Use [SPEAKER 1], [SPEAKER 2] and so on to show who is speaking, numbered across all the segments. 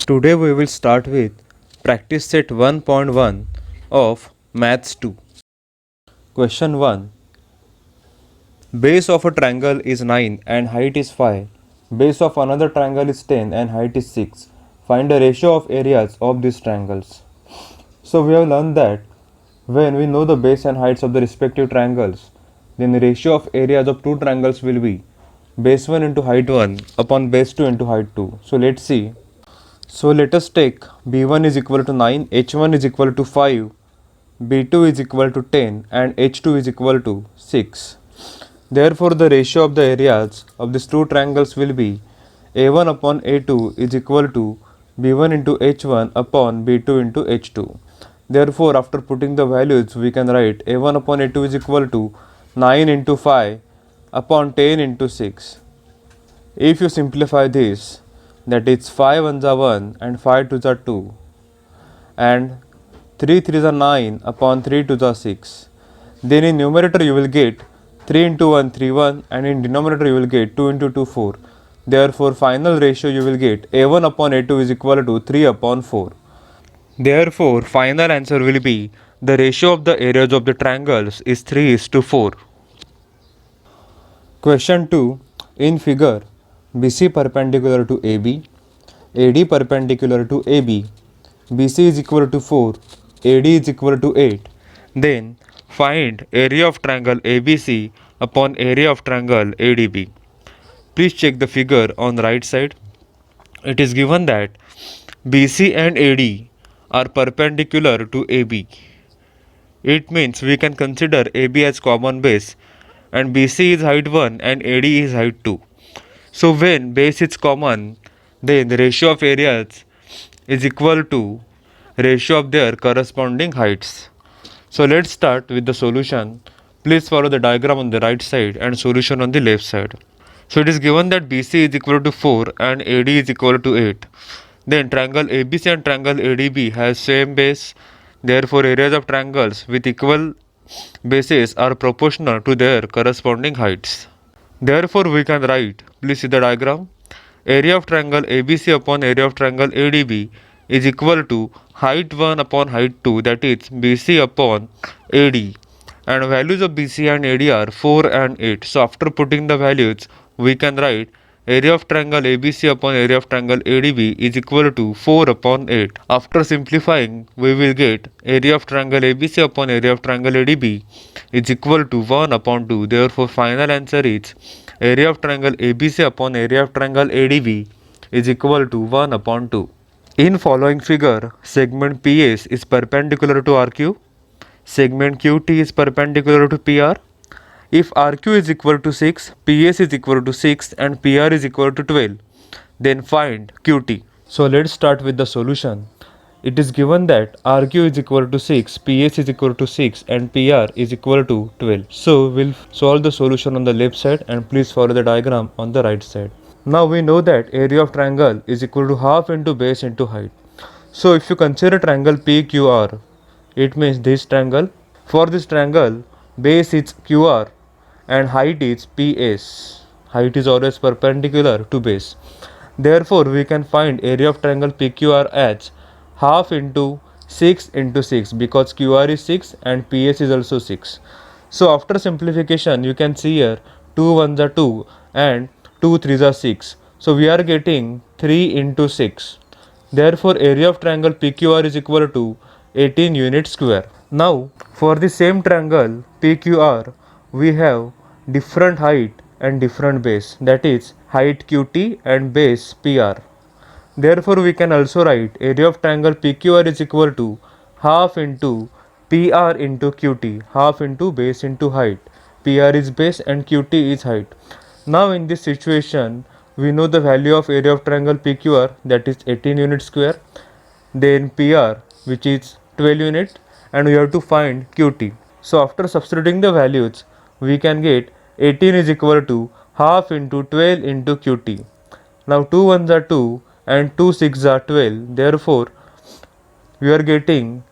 [SPEAKER 1] Today we will start with practice set 1.1 of Maths 2. Question 1. Base of a triangle is 9 and height is 5. Base of another triangle is 10 and height is 6. Find the ratio of areas of these triangles. So we have learned that when we know the base and heights of the respective triangles, then the ratio of areas of two triangles will be base 1 into height 1 upon base 2 into height 2. So let's see. So let us take b1 is equal to 9, h1 is equal to 5, b2 is equal to 10 and h2 is equal to 6. Therefore the ratio of the areas of these two triangles will be a1 upon a2 is equal to b1 into h1 upon b2 into h2. Therefore after putting the values we can write a1 upon a2 is equal to 9 into 5 upon 10 into 6. If you simplify this, that is 5 ones are 1 and 5 twos are 2 and 3 threes are 9 upon 3 twos are 6. Then in numerator you will get 3 into 1 3 1 and in denominator you will get 2 into 2 4. Therefore final ratio you will get a1 upon a2 is equal to 3 upon 4. Therefore final answer will be the ratio of the areas of the triangles is 3:4. Question 2. In figure, BC perpendicular to AB, AD perpendicular to AB, BC is equal to 4, AD is equal to 8. Then find area of triangle ABC upon area of triangle ADB. Please check the figure on the right side. It is given that BC and AD are perpendicular to AB. It means we can consider AB as common base and BC is height 1 and AD is height 2. So when base is common, then the ratio of areas is equal to ratio of their corresponding heights. So let's start with the solution. Please follow the diagram on the right side and solution on the left side. So it is given that BC is equal to 4 and AD is equal to 8. Then triangle ABC and triangle ADB has same base. Therefore areas of triangles with equal bases are proportional to their corresponding heights. Therefore we can write, please see the diagram, area of triangle ABC upon area of triangle ADB is equal to height 1 upon height 2, that is BC upon AD, and values of BC and AD are 4 and 8. So after putting the values we can write area of triangle ABC upon area of triangle ADB is equal to 4 upon 8. After simplifying we will get area of triangle ABC upon area of triangle ADB is equal to 1 upon 2. Therefore final answer is area of triangle ABC upon area of triangle ADB is equal to 1 upon 2. In following figure, segment PS is perpendicular to RQ, segment QT is perpendicular to PR. If RQ is equal to 6, PS is equal to 6 and PR is equal to 12, then find QT. So let's start with the solution. It is given that RQ is equal to 6, PS is equal to 6 and PR is equal to 12. So we'll solve the solution on the left side and please follow the diagram on the right side. Now we know that area of triangle is equal to half into base into height. So if you consider triangle PQR, it means this triangle. For this triangle, base is QR and height is PS. Height is always perpendicular to base. Therefore we can find area of triangle PQR as half into 6 into 6 because QR is 6 and PS is also 6. So after simplification you can see here 2 ones are 2 and 2 threes are 6. So we are getting 3 into 6. Therefore area of triangle PQR is equal to 18 units square. Now for the same triangle PQR we have different height and different base, that is height QT and base PR. Therefore we can also write area of triangle PQR is equal to half into PR into QT, half into base into height. PR is base and QT is height. Now in this situation we know the value of area of triangle PQR, that is 18 units square, then PR which is 12 unit, and we have to find QT. So after substituting the values we can get 18 is equal to half into 12 into QT. Now 2 ones are 2 and 2 6 are 12. Therefore we are getting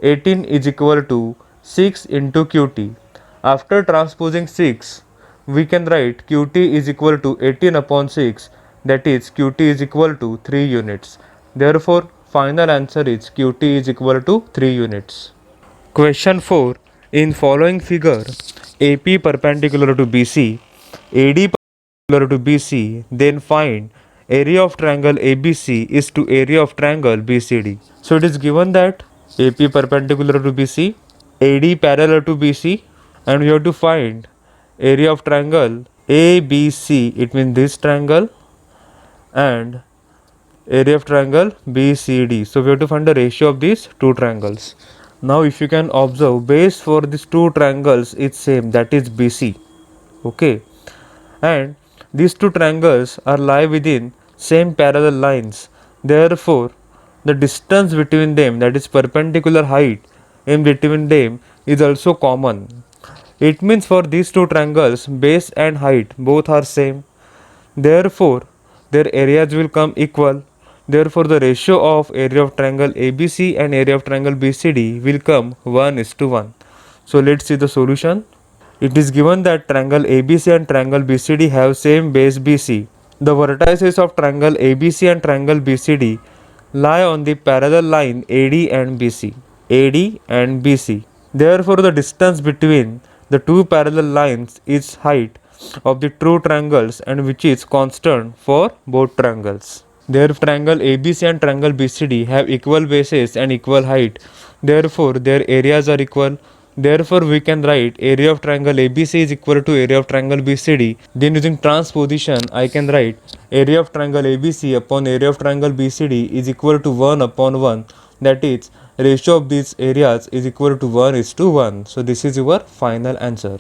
[SPEAKER 1] 18 is equal to 6 into QT. After transposing 6 we can write QT is equal to 18 upon 6, that is QT is equal to 3 units. Therefore, final answer is QT is equal to 3 units. Question 4. In following figure, AP perpendicular to BC, AD perpendicular to BC, then find area of triangle ABC is to area of triangle BCD. So it is given that AP perpendicular to BC, AD parallel to BC, and we have to find area of triangle ABC, it means this triangle, and area of triangle BCD. So we have to find the ratio of these two triangles. Now if you can observe, base for these two triangles is same, that is BC. Okay, and these two triangles are lie within same parallel lines. Therefore, the distance between them, that is perpendicular height in between them, is also common. It means for these two triangles, base and height both are same. Therefore, their areas will come equal. Therefore, the ratio of area of triangle ABC and area of triangle BCD will come 1:1. So, let's see the solution. It is given that triangle ABC and triangle BCD have same base BC. The vertices of triangle ABC and triangle BCD lie on the parallel line AD and BC. AD and BC. Therefore, the distance between the two parallel lines is height of the true triangles, and which is constant for both triangles. Therefore, triangle ABC and triangle BCD have equal bases and equal height. Therefore, their areas are equal. Therefore, we can write area of triangle ABC is equal to area of triangle BCD. Then using transposition, I can write area of triangle ABC upon area of triangle BCD is equal to 1/1. That is, ratio of these areas is equal to 1:1. So, this is your final answer.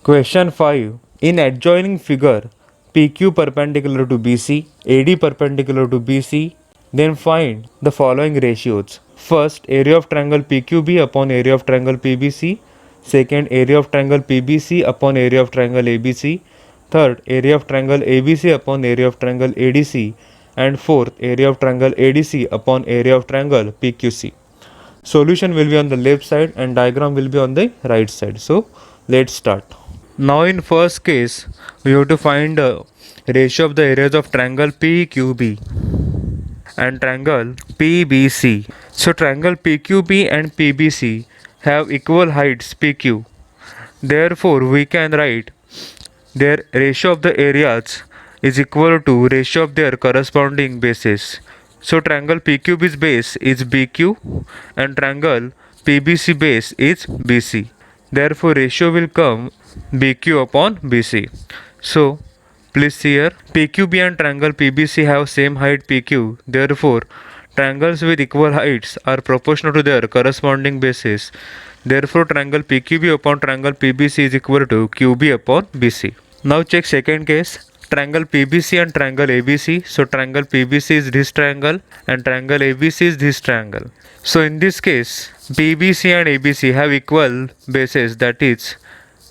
[SPEAKER 1] Question 5. In adjoining figure, PQ perpendicular to BC, AD perpendicular to BC, then find the following ratios. First, area of triangle PQB upon area of triangle PBC. Second, area of triangle PBC upon area of triangle ABC. Third, area of triangle ABC upon area of triangle ADC. And fourth, area of triangle ADC upon area of triangle PQC. Solution will be on the left side and diagram will be on the right side. So, let's start. Now in first case, we have to find ratio of the areas of triangle PQB and triangle PBC. So triangle PQB and PBC have equal heights PQ. Therefore, we can write their ratio of the areas is equal to ratio of their corresponding bases. So triangle PQB's base is BQ and triangle PBC base is BC. Therefore, ratio will come BQ upon BC. So, please see here, PQB and triangle PBC have same height PQ. Therefore, triangles with equal heights are proportional to their corresponding bases. Therefore, triangle PQB upon triangle PBC is equal to QB upon BC. Now check second case. Triangle PBC and triangle ABC. So triangle PBC is this triangle and triangle ABC is this triangle. So in this case, PBC and ABC have equal bases, that is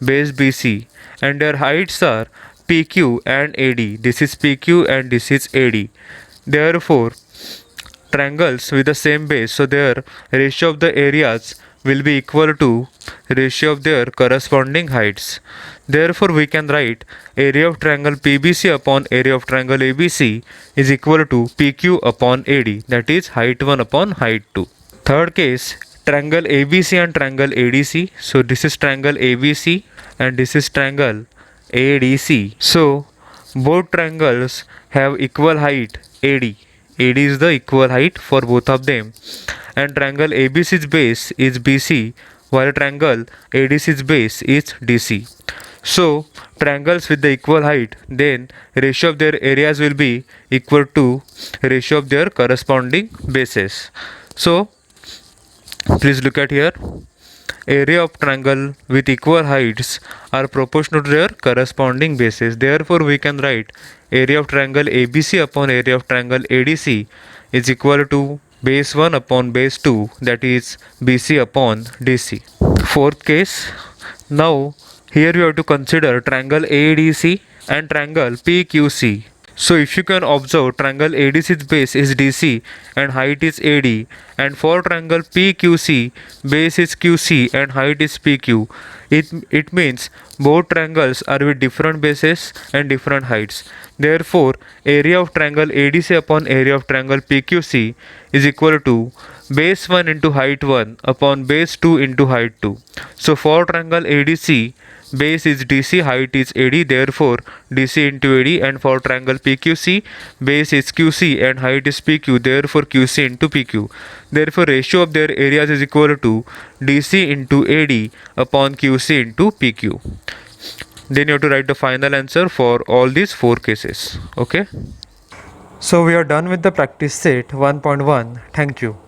[SPEAKER 1] base BC, and their heights are PQ and AD. This is PQ and this is AD. Therefore, triangles with the same base, so their ratio of the areas will be equal to ratio of their corresponding heights. Therefore, we can write area of triangle PBC upon area of triangle ABC is equal to PQ upon AD, that is height 1 upon height 2. Third case, triangle ABC and triangle ADC. So this is triangle ABC and this is triangle ADC. So both triangles have equal height AD. AD is the equal height for both of them. And triangle ABC's base is BC while triangle ADC's base is DC. So triangles with the equal height, then ratio of their areas will be equal to ratio of their corresponding bases. So please look at here. Area of triangle with equal heights are proportional to their corresponding bases. Therefore, we can write area of triangle ABC upon area of triangle ADC is equal to base 1 upon base 2, that is BC upon DC. Fourth case. Now, here we have to consider triangle ADC and triangle PQC. So if you can observe, triangle ADC's base is DC and height is AD, and for triangle PQC, base is QC and height is PQ. It means both triangles are with different bases and different heights. Therefore, area of triangle ADC upon area of triangle PQC is equal to base 1 into height 1 upon base 2 into height 2. So for triangle ADC, base is DC, height is AD, therefore DC into AD, and for triangle PQC, base is QC and height is PQ, therefore QC into PQ. Therefore ratio of their areas is equal to DC into AD upon QC into PQ. Then you have to write the final answer for all these 4 cases. Okay. So we are done with the practice set 1.1. Thank you.